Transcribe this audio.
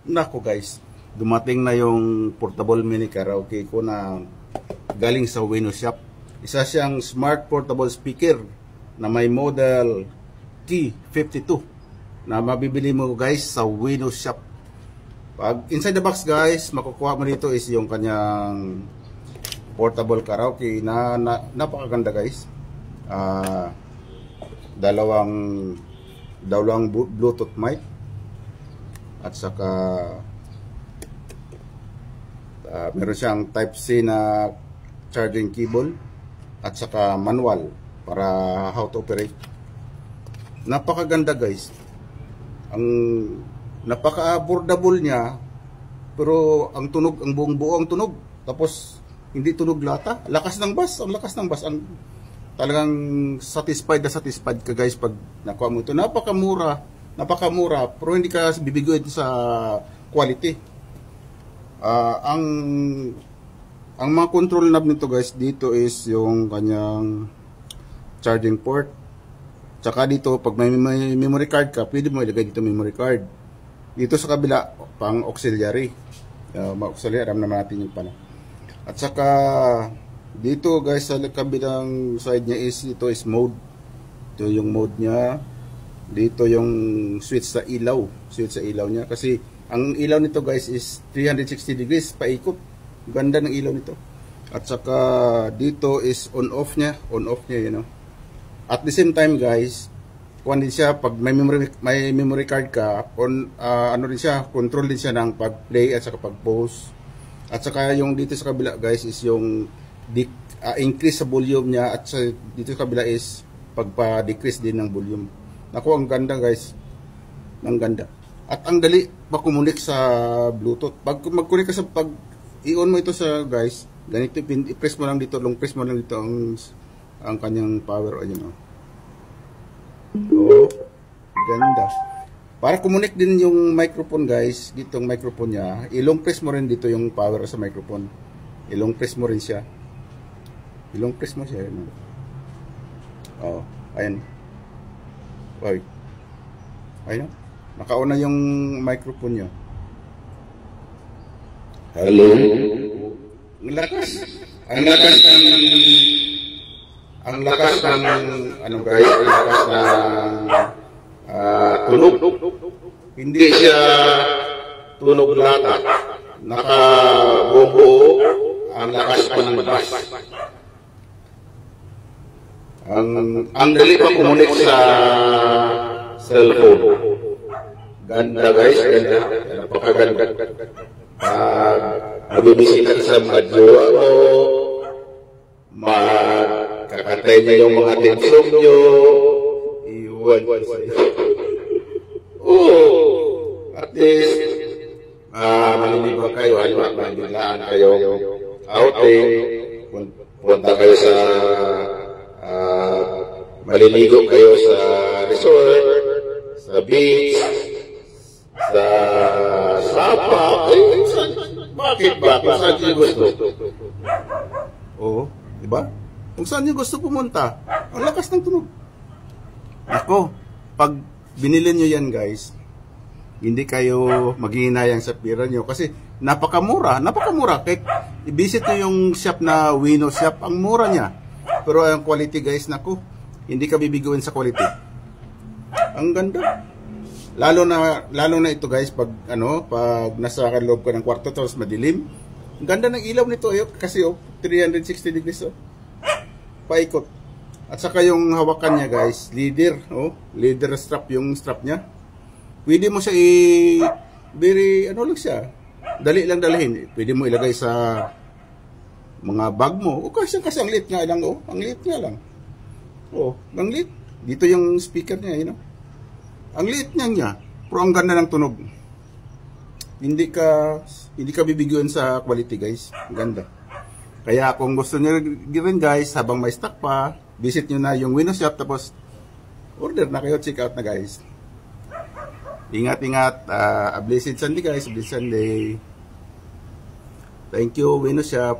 Nako guys, dumating na yung portable mini karaoke ko na galing sa Windows Shop. Isa siyang smart portable speaker na may model T52 na mabibili mo guys sa Windows Shop. Pag inside the box guys, makukuha mo dito is yung kanyang portable karaoke na napakaganda guys. Dalawang Bluetooth mic at saka meron siyang type C na charging cable at saka manual para how to operate. Napakaganda guys. Ang napaka-affordable niya, pero ang tunog, ang buong buo ang tunog. Tapos hindi tunog lata. Lakas ng bass, ang lakas ng bass. Ang talagang satisfied ka guys pag nakuha mo ito. Napakamura, pero hindi ka bibiguin sa quality. Ang mga control knob nito guys, dito is yung kanyang charging port. Tsaka dito, pag may memory card ka, pwede mo ilagay dito memory card. Dito sa kabila, pang auxiliary. Auxiliary, aram naman natin yung pala. At saka, dito guys, sa kabilang side niya is, ito is mode. Ito yung mode niya. Dito yung switch sa ilaw. Switch sa ilaw niya. Kasi, ang ilaw nito guys is 360 degrees, paikot. Ganda ng ilaw nito. At saka, dito is on-off niya. On-off niya, you know. At the same time guys, kung din siya, pag may memory card ka, ano din siya, control din siya ng pag-play at saka pag-pause. At saka yung dito sa kabila guys is yung increase sa volume niya, at dito sa kabila is pagpa-decrease din ng volume. Naku, ang ganda guys. Ang ganda. At ang dali makomunik sa Bluetooth. Pag mag-connect ka sa i-on mo ito sa guys, ganito, i-press mo lang dito, long press mo lang dito ang kanyang power, ayun oh. Oh, ganda. Para kumunik din yung microphone guys, ditong microphone niya, i-long press mo rin dito yung power sa microphone. I-long press mo rin siya. I-long press mo siya, ayun oh. Ayan. Wait. Ayun. Nakauna yung microphone niya. Hello. Ang lakas. Ang lakas ng ano guys, ang lakas ng tunog. Hindi siya tunog lata. Nakabuo ang lakas pa ng bass. Ang dali pa kumunik sa cellphone. Ganda guys, ganda. Napakaganda. Mabibisita sa madyo, kakantay niya yung mga tensong nyo. Iwan ko siya. At least, maliliba kayo, malibiglaan kayo. Outing, punta kayo sa maliligo kayo sa resort, sa beach, sa sapa. Bakit ba? Kung saan nyo gusto? Oo, diba? Kung saan nyo gusto pumunta, ang lakas ng tunog. Ako, pag binili nyo yan guys, hindi kayo maghihinayang sa pira nyo kasi napakamura. Kahit i-visit nyo yung shop na Windows Shop, ang mura niya. Pero ang quality guys, naku, hindi ka bibiguin sa quality. Ang ganda. Lalo na ito guys, pag nasa loob ka ng kwarto tapos madilim. Ang ganda ng ilaw nito kasi 360 degrees paikot. At saka yung hawakan niya guys, leather strap yung strap niya. Pwede mo siya lang siya. Dali lang dalhin. Pwede mo ilagay sa mga bag mo. Kasi ang liit nga lang ang liit nga lang. Ang liit. Dito yung speaker niya, you know. Ang liit niya, pero ang ganda ng tunog. Hindi ka bibiguan sa quality guys. Ang ganda. Kaya kung gusto niyo rin guys, habang may stock pa, visit niyo na yung Windows Shop tapos order na kayo, check out na guys. Ingat. Blessed Sunday guys, blessed Sunday. Thank you Windows Shop.